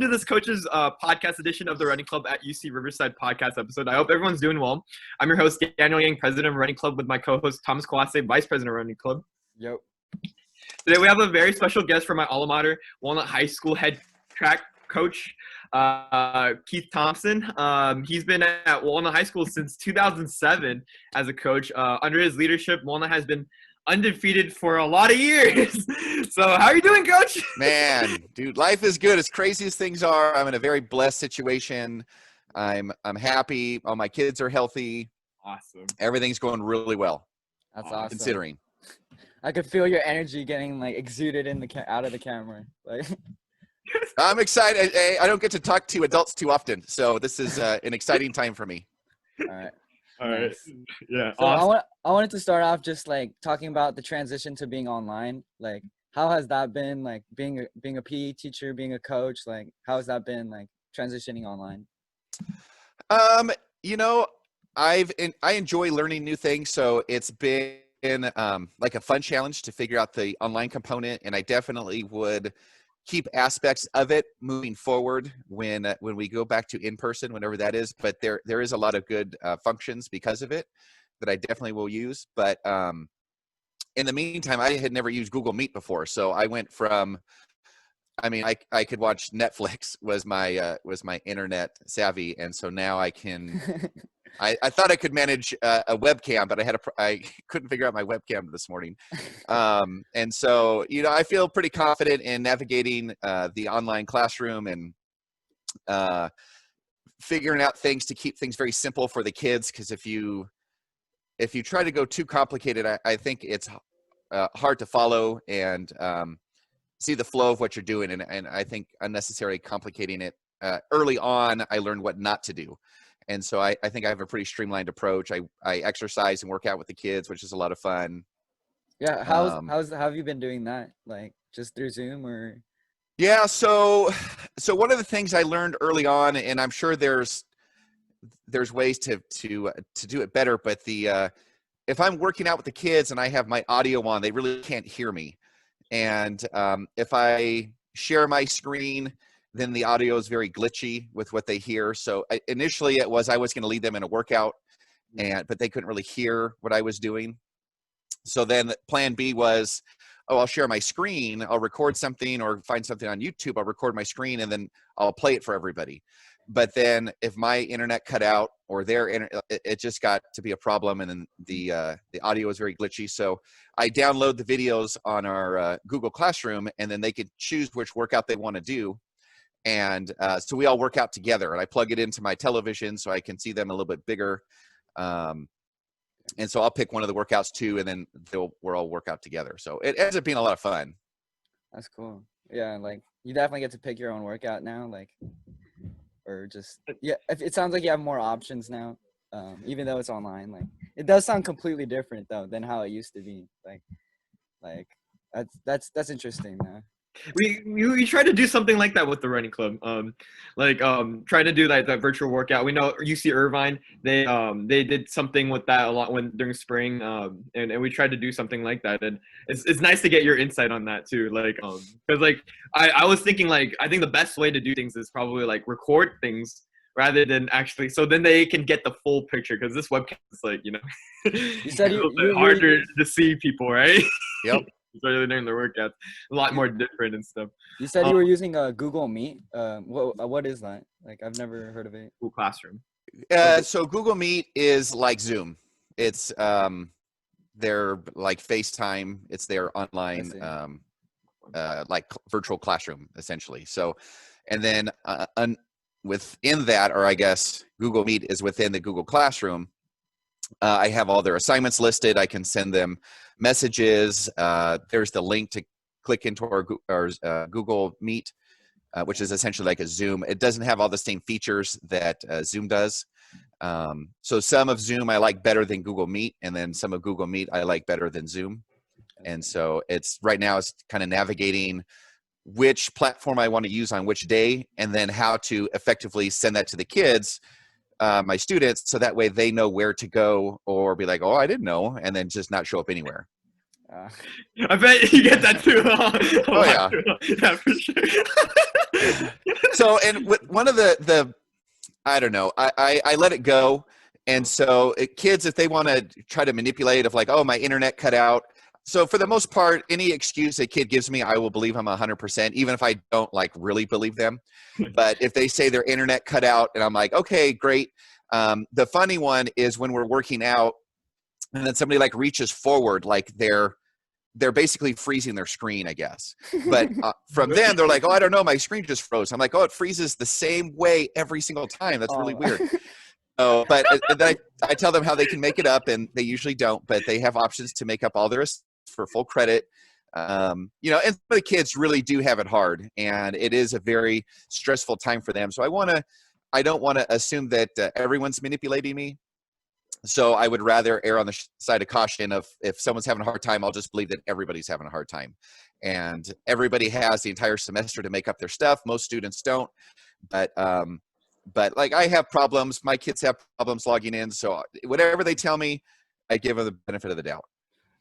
to this coach's podcast edition of the Running Club at UC Riverside podcast episode. I hope everyone's doing well. I'm your host, Daniel Yang, president of Running Club, with my co-host, Thomas Kwase, vice president of Running Club. Yep. Today, we have a very special guest from my alma mater, Walnut High School head track coach, Keith Thompson. He's been at Walnut High School since 2007 as a coach. Under his leadership, Walnut has been undefeated for a lot of years. So how are you doing, coach? Man, dude, life is good. As crazy as things are, I'm in a very blessed situation. I'm happy. All my kids are healthy. Awesome. Everything's going really well. That's awesome. Considering. I could feel your energy getting like exuded in the out of the camera. Like I'm excited. I don't get to talk to adults too often, so this is an exciting time for me. All right. All right. Nice. Yeah. So Awesome. I wanted to start off just like talking about the transition to being online. Like, how has that been? Like being a PE teacher, being a coach. Like, how has that been? Like transitioning online. You know, I enjoy learning new things, so it's been like a fun challenge to figure out the online component, and I definitely would keep aspects of it moving forward when we go back to in-person, whenever that is. But there is a lot of good functions because of it that I definitely will use. But in the meantime, I had never used Google Meet before, so I went from, I could watch Netflix was my internet savvy, and so now I can. I thought I could manage a webcam, but I couldn't figure out my webcam this morning. And so, you know, I feel pretty confident in navigating the online classroom and figuring out things to keep things very simple for the kids. Because if you try to go too complicated, I think it's hard to follow and see the flow of what you're doing. And I think unnecessarily complicating it early on, I learned what not to do. And so I think I have a pretty streamlined approach. I exercise and work out with the kids, which is a lot of fun. Yeah. How have you been doing that? Like just through Zoom or? Yeah. So one of the things I learned early on, and I'm sure there's ways to do it better, but if I'm working out with the kids and I have my audio on, they really can't hear me. And if I share my screen, then the audio is very glitchy with what they hear. So initially I was going to lead them in a workout, but they couldn't really hear what I was doing. So then plan B was, I'll share my screen. I'll record something or find something on YouTube. I'll record my screen and then I'll play it for everybody. But then if my internet cut out or their internet, it just got to be a problem. And then the audio was very glitchy. So I download the videos on our Google Classroom, and then they could choose which workout they want to do. And so we all work out together, and I plug it into my television so I can see them a little bit bigger. And so I'll pick one of the workouts too, and then we'll all work out together. So it ends up being a lot of fun. That's cool. Yeah. Like you definitely get to pick your own workout now. Like, or just, yeah, it sounds like you have more options now. Even though it's online, like it does sound completely different though than how it used to be. Like that's interesting though. We try to do something like that with the running club. Trying to do that virtual workout. We know UC Irvine, they did something with that a lot during spring. And we tried to do something like that. And it's nice to get your insight on that too. Because I was thinking I think the best way to do things is probably record things rather than actually, so then they can get the full picture. Because this webcam is you said you're harder to see people, right? Yep. Especially during the workouts, a lot more different and stuff. You said you were using a Google Meet. What is that? Like I've never heard of it. Google Classroom. So Google Meet is like Zoom. It's their like FaceTime. It's their online virtual classroom essentially. So, and then within that, or I guess Google Meet is within the Google Classroom. I have all their assignments listed. I can send them messages. There's the link to click into our Google Meet, which is essentially like a Zoom. It doesn't have all the same features that Zoom does. So some of Zoom I like better than Google Meet, and then some of Google Meet I like better than Zoom. And so right now it's kind of navigating which platform I want to use on which day, and then how to effectively send that to the kids, my students, so that way they know where to go or be like, oh, I didn't know, and then just not show up anywhere. I bet you get that too. Oh yeah. Yeah, for sure. So, and one of the I don't know, I let it go. And so kids, if they want to try to manipulate of like, oh, my internet cut out. So for the most part, any excuse a kid gives me, I will believe them 100%, even if I don't like really believe them. But if they say their internet cut out and I'm like, okay, great. The funny one is when we're working out and then somebody like reaches forward, like they're basically freezing their screen, I guess. But from them, they're like, oh, I don't know, my screen just froze. I'm like, oh, it freezes the same way every single time. That's really weird. Oh, but then I tell them how they can make it up, and they usually don't, but they have options to make up all their for full credit. And some of the kids really do have it hard, and it is a very stressful time for them. So I don't want to assume that everyone's manipulating me. So I would rather err on the side of caution of if someone's having a hard time, I'll just believe that everybody's having a hard time. And everybody has the entire semester to make up their stuff. Most students don't. But like I have problems. My kids have problems logging in. So whatever they tell me, I give them the benefit of the doubt.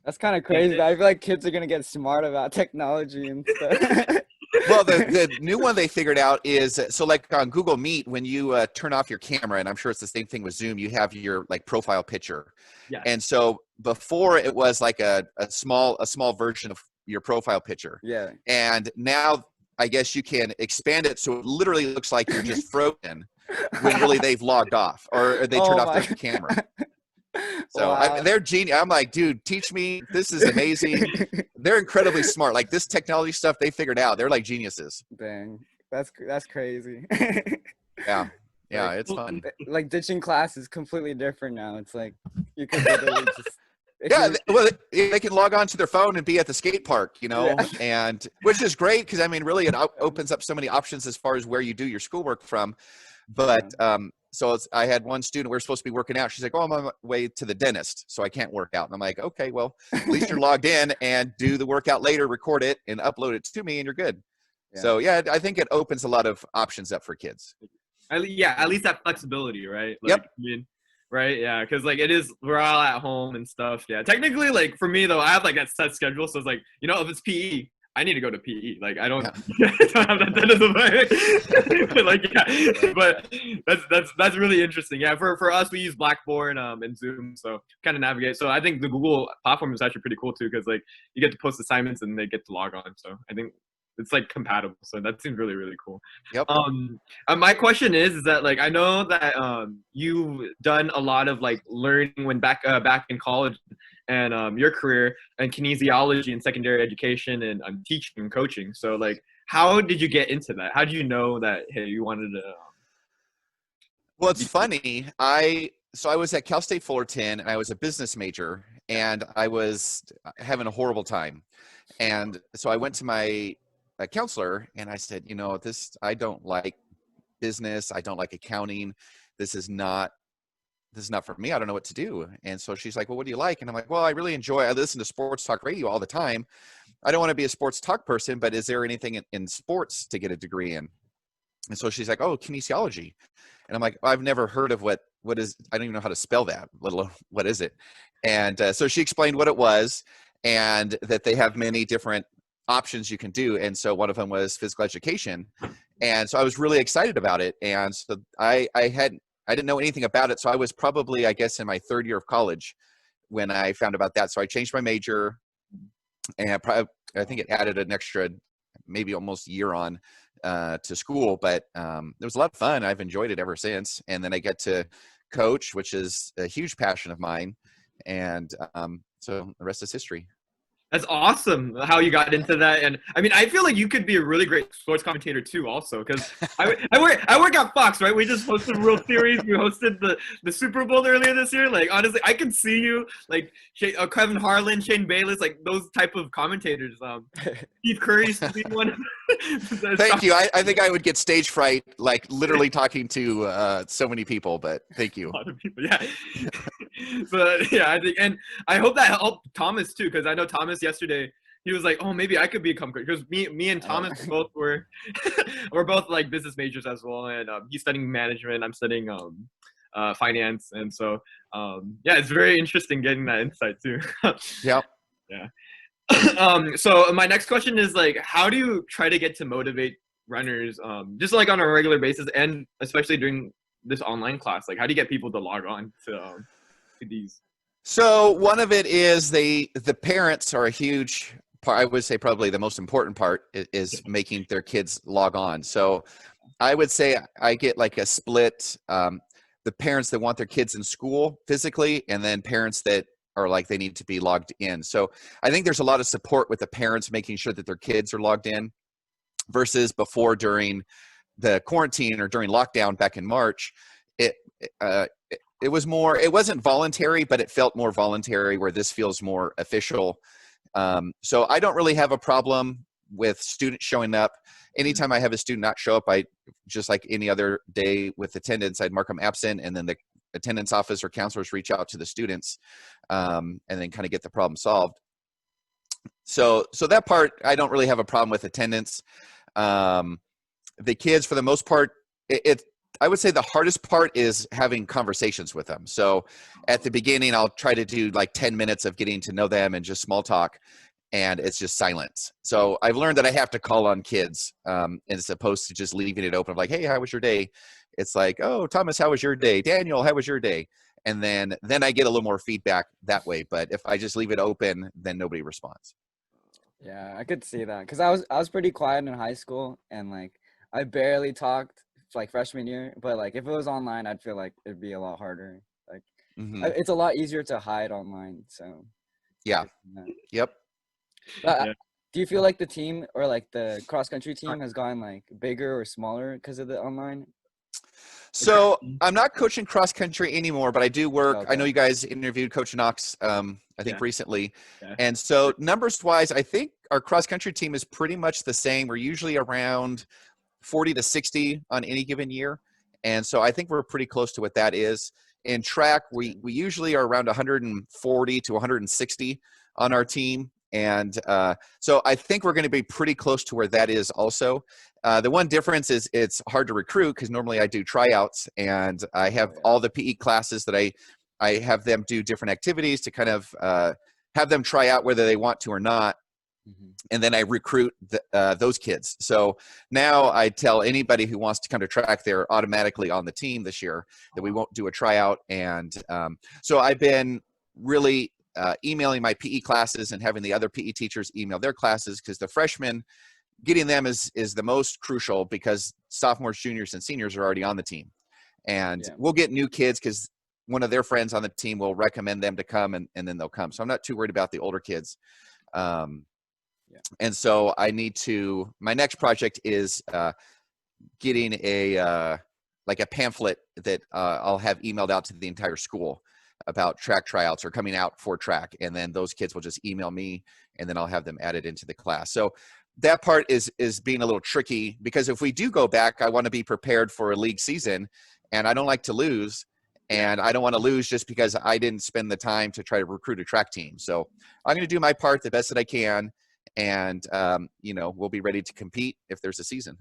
That's kind of crazy. I feel like kids are going to get smart about technology and stuff. Well, the new one they figured out is, so like on Google Meet, when you turn off your camera, and I'm sure it's the same thing with Zoom, you have your like profile picture. Yeah. And so before it was like a small version of your profile picture. Yeah. And now I guess you can expand it so it literally looks like you're just frozen when really they've logged off or they turned off their camera. So wow. they're genius. I'm like, dude, teach me. This is amazing. They're incredibly smart. Like this technology stuff they figured out. They're like geniuses. Dang, that's crazy. Yeah, like, it's fun. Like ditching class is completely different now. It's like you could literally just. Well, they can log on to their phone and be at the skate park, and which is great because I mean, really, it opens up so many options as far as where you do your schoolwork from. But so I had one student, we were supposed to be working out. She's like, oh, I'm on my way to the dentist, so I can't work out. And I'm like, okay, well, at least you're logged in and do the workout later, record it and upload it to me and you're good. Yeah. So yeah, I think it opens a lot of options up for kids. At least that flexibility, right? Like, yep. I mean, right? Yeah, because like we're all at home and stuff. Yeah, technically, like for me though, I have like that set schedule. So it's like, if it's PE, I need to go to PE. Like I don't, I don't have that dentist like yeah, but that's really interesting. Yeah, for us, we use Blackboard and Zoom, so kind of navigate. So I think the Google platform is actually pretty cool too, because like you get to post assignments and they get to log on. So I think it's like compatible. So that seems really, really cool. Yep. My question is that like I know that you've done a lot of like learning when back in college and your career and kinesiology and secondary education and teaching and coaching. So like, how did you get into that? How did you know that, hey, you wanted to? Well, it's funny. I was at Cal State Fullerton and I was a business major and I was having a horrible time. And so I went to my counselor and I said, I don't like business. I don't like accounting. This is not for me. I don't know what to do. And so she's like, well, what do you like? And I'm like, well, I listen to sports talk radio all the time. I don't want to be a sports talk person, but is there anything in sports to get a degree in? And so she's like, oh, kinesiology. And I'm like, I've never heard of what is, I don't even know how to spell that, let alone what is it? And so she explained what it was and that they have many different options you can do. And so one of them was physical education. And so I was really excited about it. And so I didn't know anything about it. So I was probably, I guess, in my third year of college when I found about that. So I changed my major and I think it added an extra, maybe almost year on to school, but it was a lot of fun. I've enjoyed it ever since. And then I get to coach, which is a huge passion of mine. And so the rest is history. That's awesome how you got into that. And I mean, I feel like you could be a really great sports commentator too also, because I work at Fox, right? We just hosted World Series. We hosted the Super Bowl earlier this year. Like, honestly, I can see you, like Kevin Harlan, Shane Bayless, like those type of commentators. Steve Curry's to be one. Thank you. I think I would get stage fright, like literally talking to so many people, but thank you. A lot of people, yeah. But yeah, I think, and I hope that helped Thomas too, because I know Thomas yesterday, he was like, oh, maybe I could become coach, because me and Thomas both we're both like business majors as well, and he's studying management, I'm studying finance, and so yeah, it's very interesting getting that insight too. Yep. Yeah. So my next question is like, how do you try to get to motivate runners, just like on a regular basis, and especially during this online class? Like, how do you get people to log on to these? So one of it is the parents are a huge part. I would say probably the most important part is making their kids log on. So I would say I get like a split, the parents that want their kids in school physically, and then parents that are like they need to be logged in. So I think there's a lot of support with the parents making sure that their kids are logged in versus before during the quarantine or during lockdown back in March. It was more, it wasn't voluntary, but it felt more voluntary, where this feels more official. So I don't really have a problem with students showing up. Anytime I have a student not show up, I, just like any other day with attendance, I'd mark them absent, and then the attendance office or counselors reach out to the students, and then kind of get the problem solved. So that part, I don't really have a problem with attendance. The kids, for the most part, I would say the hardest part is having conversations with them. So at the beginning, I'll try to do like 10 minutes of getting to know them and just small talk, and it's just silence. So I've learned that I have to call on kids, as opposed to just leaving it open, like, hey, how was your day? It's like, oh, Thomas, how was your day? Daniel, how was your day? And then I get a little more feedback that way. But if I just leave it open, then nobody responds. Yeah, I could see that because I was pretty quiet in high school, and like I barely talked like freshman year. But like if it was online, I'd feel like it'd be a lot harder. Like it's a lot easier to hide online. So Yeah. Yep. But Yeah. do you feel like the team or like the cross country team has gotten like bigger or smaller because of the online? So I'm not coaching cross country anymore, but I do work. Okay. I know you guys interviewed Coach Knox, I think Yeah. recently. Yeah. And so numbers wise, I think our cross country team is pretty much the same. We're usually around 40 to 60 on any given year. And so I think we're pretty close to what that is. In track, we usually are around 140 to 160 on our team. And so I think we're going to be pretty close to where that is also. The one difference is it's hard to recruit because normally I do tryouts, and I have all the PE classes that I have them do different activities to kind of have them try out whether they want to or not. And then I recruit those kids. So now I tell anybody who wants to come to track, they're automatically on the team this year, that we won't do a tryout. And so I've been really emailing my PE classes and having the other PE teachers email their classes, because the freshmen, getting them is the most crucial, because sophomores, juniors, and seniors are already on the team. And we'll get new kids because one of their friends on the team will recommend them to come, and then they'll come. So I'm not too worried about the older kids. And so I need to, my next project is getting like a pamphlet that I'll have emailed out to the entire school about track tryouts or coming out for track. And then those kids will just email me, and then I'll have them added into the class. So that part is being a little tricky, because if we do go back, I want to be prepared for a league season, and I don't like to lose. And I don't want to lose just because I didn't spend the time to try to recruit a track team. So I'm going to do my part the best that I can. And, we'll be ready to compete if there's a season.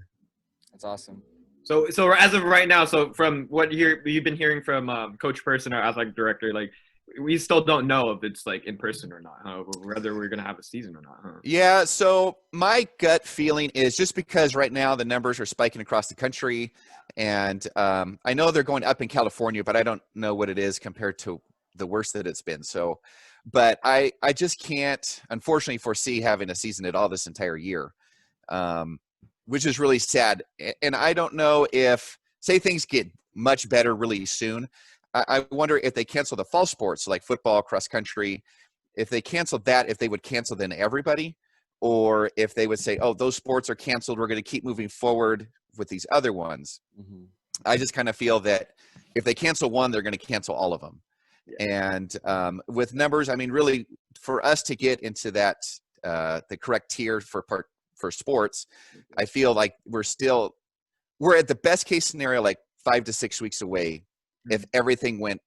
That's awesome. So as of right now, so from what you've been hearing from Coach Person, our athletic director, like we still don't know if it's like in person or not, huh? Whether we're going to have a season or not, huh? Yeah. So my gut feeling is, just because right now the numbers are spiking across the country, and I know they're going up in California, but I don't know what it is compared to the worst that it's been. So, but I just can't, unfortunately, foresee having a season at all this entire year, which is really sad. And I don't know if, say things get much better really soon, I wonder if they cancel the fall sports, like football, cross country, if they canceled that, if they would cancel then everybody, or if they would say, oh, those sports are canceled, we're going to keep moving forward with these other ones. I just kind of feel that if they cancel one, they're going to cancel all of them. And with numbers, I mean, really, for us to get into that, the correct tier for sports, I feel like we're at the best case scenario, like 5 to 6 weeks away, if everything went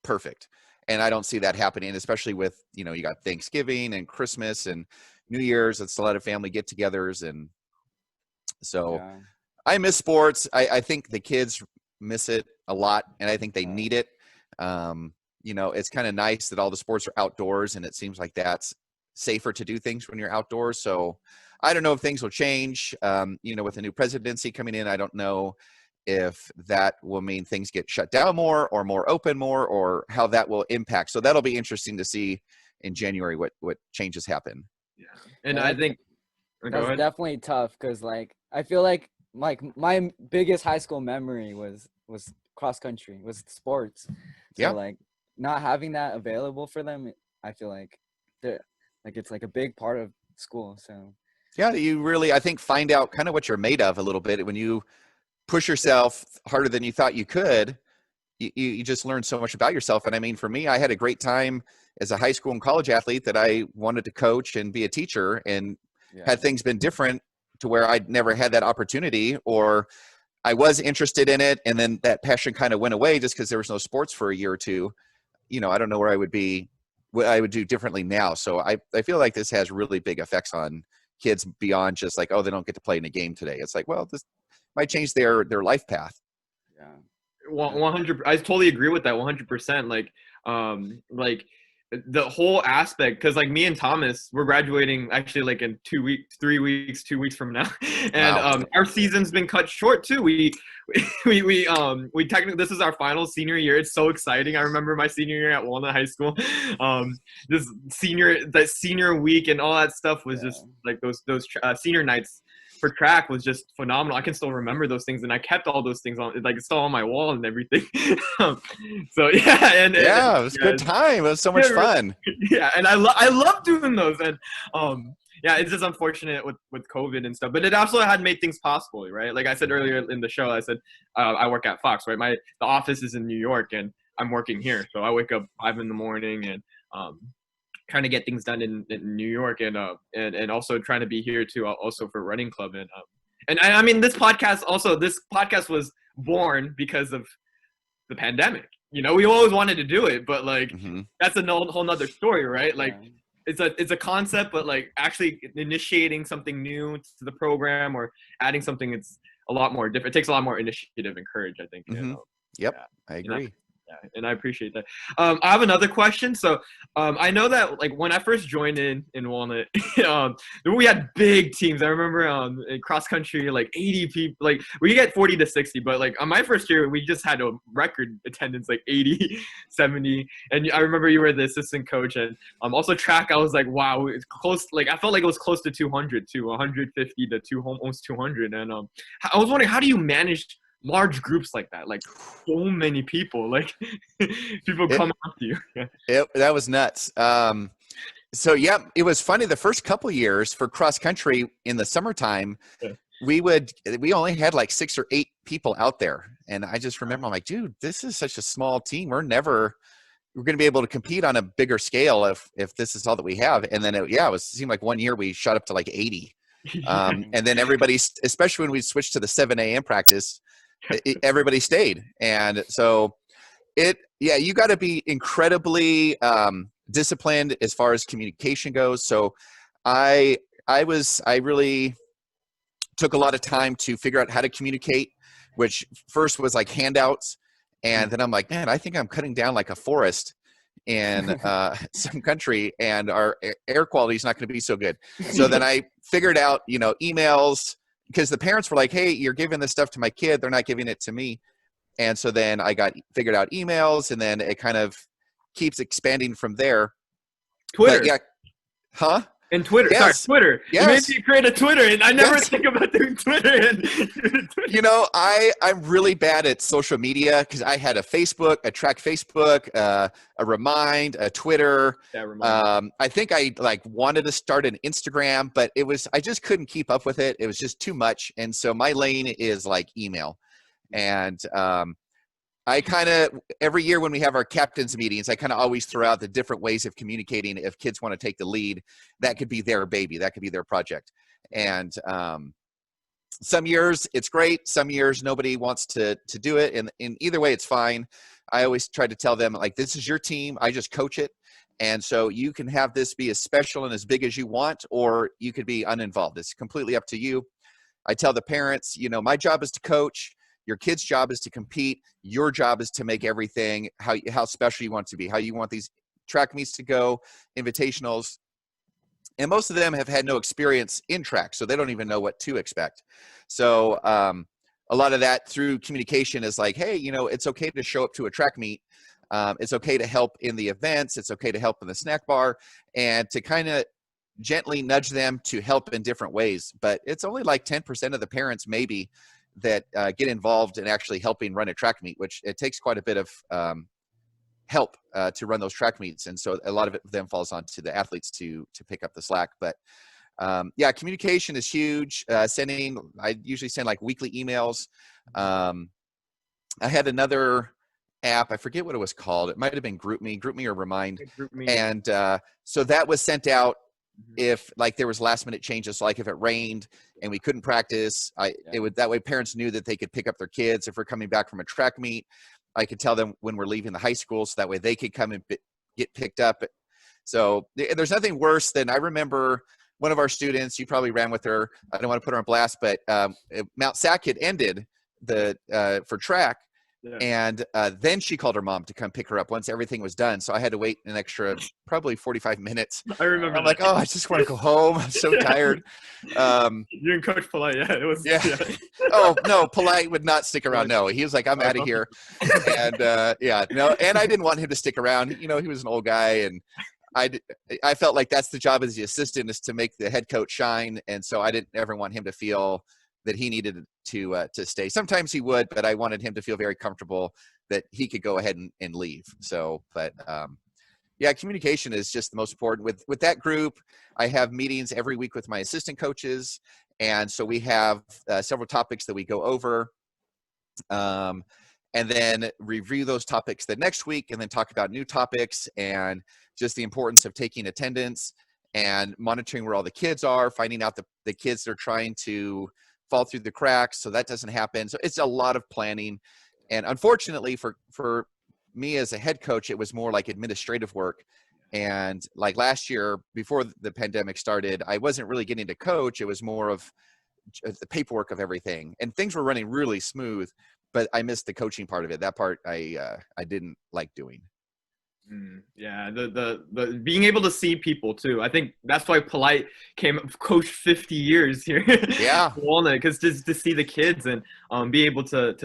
perfect. And I don't see that happening, especially with, you got Thanksgiving and Christmas and New Year's. It's a lot of family get-togethers. And so I miss sports. I think the kids miss it a lot, and I think they need it. It's kind of nice that all the sports are outdoors, and it seems like that's safer to do things when you're outdoors. So I don't know if things will change. With the new presidency coming in, I don't know if that will mean things get shut down more or more open more, or how that will impact. So that'll be interesting to see in January what changes happen. Yeah, and Yeah, I think go that's ahead. definitely tough because like I feel like my biggest high school memory was cross country, was sports. So Yeah. like not having that available for them, I feel like they're like it's like a big part of school. So Yeah, you really, I think, find out kind of what you're made of a little bit when you push yourself harder than you thought you could. You just learn so much about yourself. And I mean, for me, I had a great time as a high school and college athlete that I wanted to coach and be a teacher, and yeah, had things been different to where I'd never had that opportunity, or I was interested in it, and then that passion kind of went away just because there was no sports for a year or two. I don't know where I would be, what I would do differently now. So I feel like this has really big effects on kids beyond just like, oh, they don't get to play in a game today. It's like, well, this might change their life path. yeah. 100. I totally agree with that 100%. Like the whole aspect, because like me and Thomas, we're graduating actually like in 3 weeks from now, and Wow. our season's been cut short too. We technically, this is our final senior year. It's so exciting. I remember my senior year at Walnut High School. That senior week and all that stuff was just like those senior nights for track was just phenomenal. I can still remember those things, and I kept all those things on, like it's still on my wall and everything. So yeah, it was a good time. It was so much fun. Yeah, and I love doing those, and yeah, it's just unfortunate with COVID and stuff, but it also had made things possible, right? Like I said earlier in the show, I said I work at Fox, right? The office is in New York, and I'm working here, so I wake up 5 a.m. and trying to get things done in New York, and also trying to be here too, also for running club, and I mean this podcast was born because of the pandemic. We always wanted to do it, but like that's a whole nother story, right? Like it's a concept, but like actually initiating something new to the program or adding something, it's a lot more different. It takes a lot more initiative and courage, I think. Yep, Yeah. I agree. Yeah, and I appreciate that. I have another question. So I know that like when I first joined in Walnut, we had big teams. I remember in cross country, like 80 people, like we get 40 to 60, but like on my first year, we just had a record attendance, like 80, 70. And I remember you were the assistant coach, and also track, I was like, wow, it's close. Like I felt like it was close to 200 to 150 to almost 200. And I was wondering, how do you manage large groups like that, like so many people, like people come up to you? That was nuts. So yeah, it was funny. The first couple years for cross country in the summertime, we only had like 6 or 8 people out there, and I just remember I'm like, dude, this is such a small team. We're going to be able to compete on a bigger scale if this is all that we have. And then it seemed like one year we shot up to like 80. And then everybody, especially when we switched to the 7 a.m. practice, everybody stayed. And so you got to be incredibly disciplined as far as communication goes. So I really took a lot of time to figure out how to communicate, which first was like handouts. And then I'm like, man, I think I'm cutting down like a forest in some country, and our air quality is not going to be so good. So then I figured out, emails, because the parents were like, hey, you're giving this stuff to my kid, they're not giving it to me. And so then I figured out emails, and then it kind of keeps expanding from there. Twitter. But yeah. Huh? And Twitter. Yes. Sorry, Twitter. Yes. You made me create a Twitter, and I never think about doing Twitter. I'm really bad at social media, because I had a Facebook, a track Facebook, a Remind, a Twitter. I think I wanted to start an Instagram, but I just couldn't keep up with it. It was just too much. And so my lane is like email. And I kind of, every year when we have our captains meetings, I kind of always throw out the different ways of communicating. If kids want to take the lead, that could be their baby, that could be their project. And some years it's great, some years nobody wants to do it. And in either way, it's fine. I always try to tell them, like, this is your team, I just coach it. And so you can have this be as special and as big as you want, or you could be uninvolved. It's completely up to you. I tell the parents, my job is to coach. Your kid's job is to compete. Your job is to make everything how special you want it to be, how you want these track meets to go, invitationals. and most of them have had no experience in track, so they don't even know what to expect. So a lot of that through communication is like, hey, it's okay to show up to a track meet. It's okay to help in the events. It's okay to help in the snack bar, and to kind of gently nudge them to help in different ways. But it's only like 10% of the parents maybe that get involved in actually helping run a track meet, which it takes quite a bit of help to run those track meets. And so a lot of it then falls onto the athletes to pick up the slack. But yeah, communication is huge. I usually send like weekly emails. I had another app, I forget what it was called. It might've been GroupMe or Remind. GroupMe. And so that was sent out if like there was last minute changes, like if it rained and we couldn't practice, that way parents knew that they could pick up their kids. If we're coming back from a track meet, I could tell them when we're leaving the high school, so that way they could come and get picked up. So there's nothing worse than, I remember one of our students, you probably ran with her, I don't want to put her on blast, but Mount Sac had ended for track. Yeah. And then she called her mom to come pick her up once everything was done. So I had to wait an extra probably 45 minutes. I remember. I'm like, oh, I just want to go home. I'm so tired. You and Coach Polite, yeah, it was. Yeah. Oh no, Polite would not stick around. No, he was like, I'm out of here. And and I didn't want him to stick around. He was an old guy, and I felt like that's the job as the assistant, is to make the head coach shine. And so I didn't ever want him to feel that he needed to stay. Sometimes he would, but I wanted him to feel very comfortable that he could go ahead and leave. So, but yeah, communication is just the most important. With that group, I have meetings every week with my assistant coaches. And so we have several topics that we go over, and then review those topics the next week, and then talk about new topics, and just the importance of taking attendance and monitoring where all the kids are, finding out the kids that are trying to fall through the cracks, so that doesn't happen. So it's a lot of planning. And unfortunately for me as a head coach, it was more like administrative work. And like last year, before the pandemic started, I wasn't really getting to coach. It was more of the paperwork of everything, and things were running really smooth, but I missed the coaching part of it. That part I didn't like doing. Yeah, the being able to see people too. I think that's why Polite coached 50 years here. Yeah, Walnut, because just to see the kids and be able to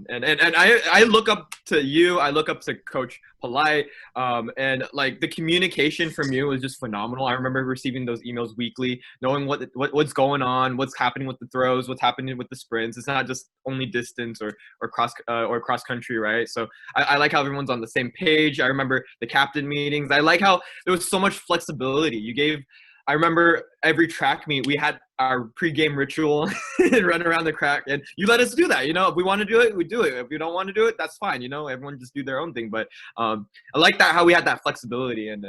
and I look up to you. I look up to Coach Polite, and like the communication from you was just phenomenal. I remember receiving those emails weekly, knowing what's going on, what's happening with the throws, what's happening with the sprints. It's not just only distance or cross country, right? So I like how everyone's on the same page. I remember the captain meetings. I like how there was so much flexibility. I remember every track meet, we had our pregame ritual and run around the crack, and you let us do that. If we want to do it, we do it. If we don't want to do it, that's fine. Everyone just do their own thing. But I like that, how we had that flexibility, and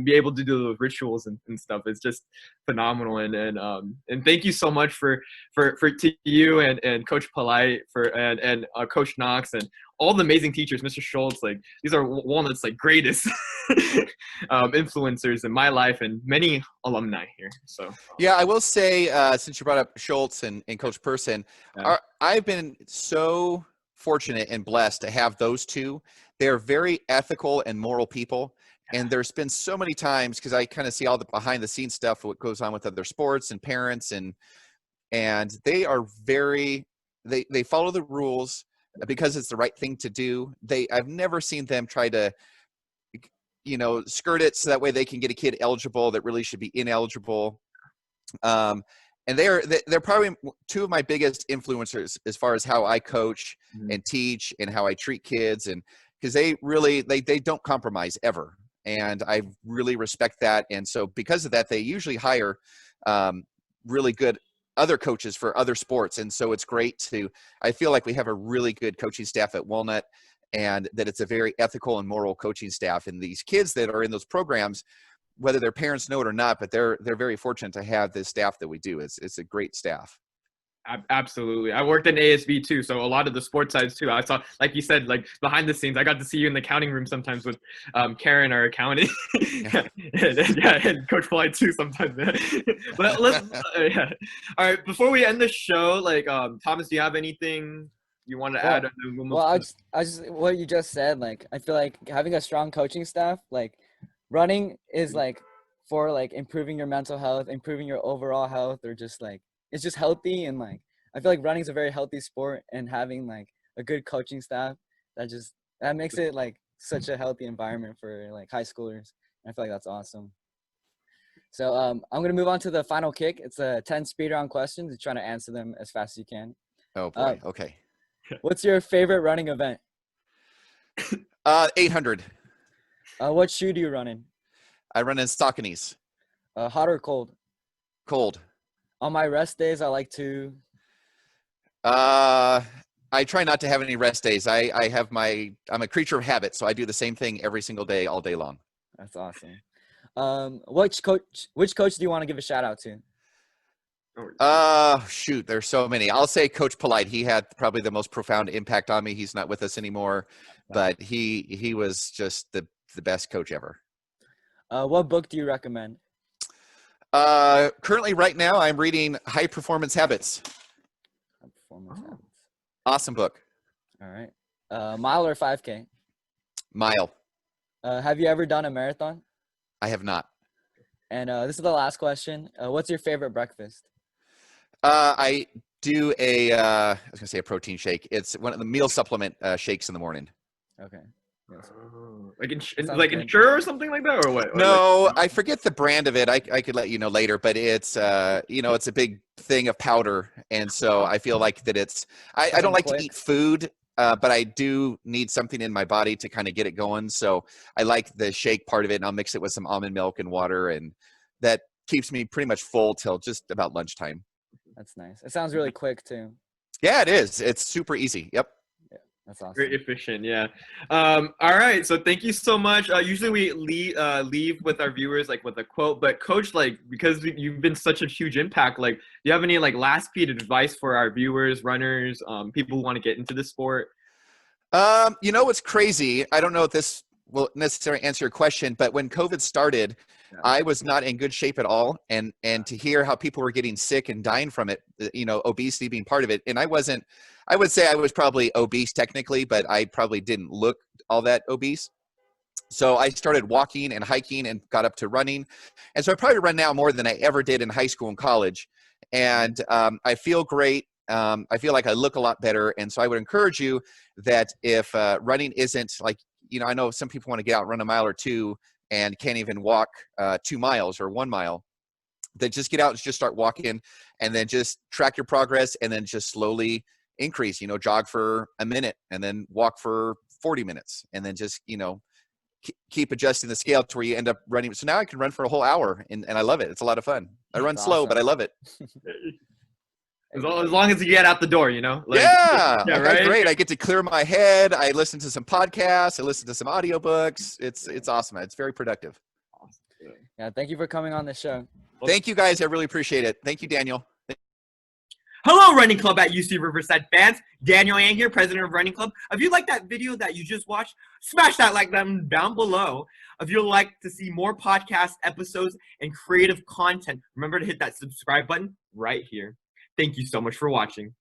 be able to do those rituals and stuff. It's just phenomenal. And thank you so much for to you and Coach Polite and Coach Knox and all the amazing teachers, Mr. Schultz. Like, these are Walnut's like greatest influencers in my life, and many alumni here. So yeah, I will say, since you brought up Schultz and Coach Person, I've been so fortunate and blessed to have those two. They're very ethical and moral people. And there's been so many times, because I kind of see all the behind the scenes stuff, what goes on with other sports and parents, and they are they follow the rules because it's the right thing to do. I've never seen them try to, skirt it so that way they can get a kid eligible that really should be ineligible. And they're probably two of my biggest influencers as far as how I coach and teach and how I treat kids, and because they really they don't compromise ever. And I really respect that. And so because of that, they usually hire really good other coaches for other sports. And so it's great I feel like we have a really good coaching staff at Walnut, and that it's a very ethical and moral coaching staff. And these kids that are in those programs, whether their parents know it or not, but they're very fortunate to have this staff that we do. It's a great staff. Absolutely. I worked in ASB too, so a lot of the sports sides too. I saw, like you said, like behind the scenes. I got to see you in the accounting room sometimes with Karen, our accountant, and Coach Polite too sometimes. But let's, yeah. All right. Before we end the show, like Thomas, do you have anything you want to add? I just what you just said. Like, I feel like having a strong coaching staff, like running, is like for like improving your mental health, improving your overall health, or just like it's just healthy. And like I feel like running is a very healthy sport, and having like a good coaching staff that makes it like such a healthy environment for like high schoolers. I feel like that's awesome. So I'm gonna move on to the final kick. It's a 10 speed round questions. You're trying to answer them as fast as you can. Oh boy. Okay. What's your favorite running event? 800. What shoe do you run in? I run in Sauconys. Hot or cold? Cold. On my rest days, I like to. I try not to have any rest days. I'm a creature of habit, so I do the same thing every single day, all day long. That's awesome. Which coach do you want to give a shout out to? Shoot, there's so many. I'll say Coach Polite. He had probably the most profound impact on me. He's not with us anymore, but he was just the best coach ever. What book do you recommend? Currently right now I'm reading High Performance Habits. Habits. Awesome book. All right. Mile or 5K? Mile. Have you ever done a marathon? I have not. And this is the last question. What's your favorite breakfast? I do I was gonna say a protein shake. It's one of the meal supplement shakes in the morning. Okay. Yes. Like Ensure or something like that, or what? No, I forget the brand of it. I could let you know later, but it's it's a big thing of powder, and so I feel like that I don't like to eat food, but I do need something in my body to kind of get it going. So I like the shake part of it, and I'll mix it with some almond milk and water, and that keeps me pretty much full till just about lunchtime. That's nice. It sounds really quick too. Yeah, it is. It's super easy. Yep. That's awesome. Very efficient, yeah. All right, so thank you so much. Usually we leave with our viewers like with a quote, but Coach, like because you've been such a huge impact, like do you have any like last piece of advice for our viewers, runners, people who want to get into the sport? What's crazy? I don't know if this will necessarily answer your question, but when COVID started, I was not in good shape at all, and to hear how people were getting sick and dying from it, obesity being part of it, and I would say I was probably obese technically, but I probably didn't look all that obese. So I started walking and hiking and got up to running, and so I probably run now more than I ever did in high school and college, and I feel great. I feel like I look a lot better, and so I would encourage you that if running isn't like, I know some people want to get out and run a mile or two and can't even walk 2 miles or 1 mile, then just get out and just start walking, and then just track your progress, and then just slowly increase, jog for a minute and then walk for 40 minutes, and then just, keep adjusting the scale to where you end up running. So now I can run for a whole hour, and I love it. It's a lot of fun. I run slow, but I love it. As long as you get out the door, Like, yeah, right? That's great. I get to clear my head. I listen to some podcasts. I listen to some audiobooks. It's awesome. It's very productive. Yeah, thank you for coming on the show. Thank you, guys. I really appreciate it. Thank you, Daniel. Hello, Running Club at UC Riverside fans. Daniel Yang here, president of Running Club. If you like that video that you just watched, smash that like button down below. If you'd like to see more podcast episodes and creative content, remember to hit that subscribe button right here. Thank you so much for watching.